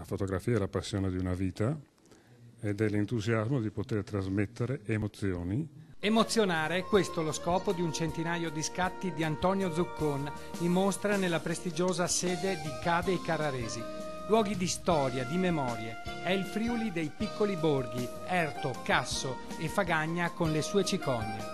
La fotografia è la passione di una vita ed è l'entusiasmo di poter trasmettere emozioni. Emozionare è questo lo scopo di un centinaio di scatti di Antonio Zuccon in mostra nella prestigiosa sede di Cade e Carraresi. Luoghi di storia, di memorie. È il Friuli dei piccoli borghi, Erto, Casso e Fagagna con le sue cicogne.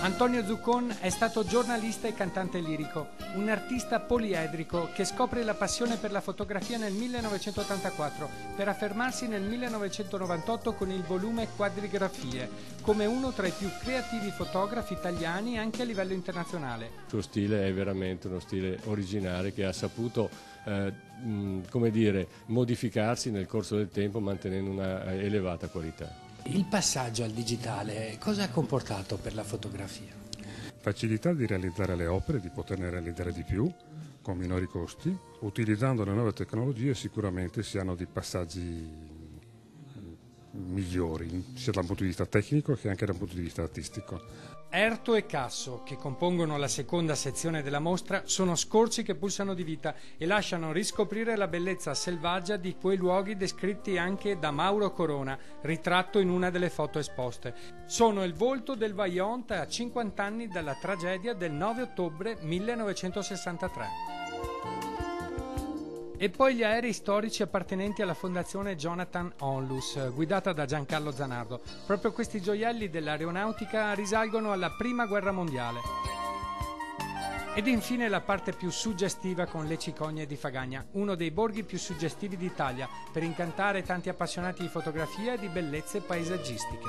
Antonio Zuccon è stato giornalista e cantante lirico, un artista poliedrico che scopre la passione per la fotografia nel 1984 per affermarsi nel 1998 con il volume Quadrigrafie, come uno tra i più creativi fotografi italiani anche a livello internazionale. Il suo stile è veramente uno stile originale che ha saputo come dire, modificarsi nel corso del tempo mantenendo una elevata qualità. Il passaggio al digitale cosa ha comportato per la fotografia? Facilità di realizzare le opere, di poterne realizzare di più, con minori costi. Utilizzando le nuove tecnologie sicuramente si hanno dei passaggi migliori, sia da un punto di vista tecnico che anche da un punto di vista artistico. Erto e Casso, che compongono la seconda sezione della mostra, sono scorci che pulsano di vita e lasciano riscoprire la bellezza selvaggia di quei luoghi descritti anche da Mauro Corona, ritratto in una delle foto esposte. Sono il volto del Vajont a 50 anni dalla tragedia del 9 ottobre 1963. E poi gli aerei storici appartenenti alla fondazione Jonathan Onlus, guidata da Giancarlo Zanardo. Proprio questi gioielli dell'aeronautica risalgono alla Prima Guerra Mondiale. Ed infine la parte più suggestiva con le cicogne di Fagagna, uno dei borghi più suggestivi d'Italia, per incantare tanti appassionati di fotografia e di bellezze paesaggistiche.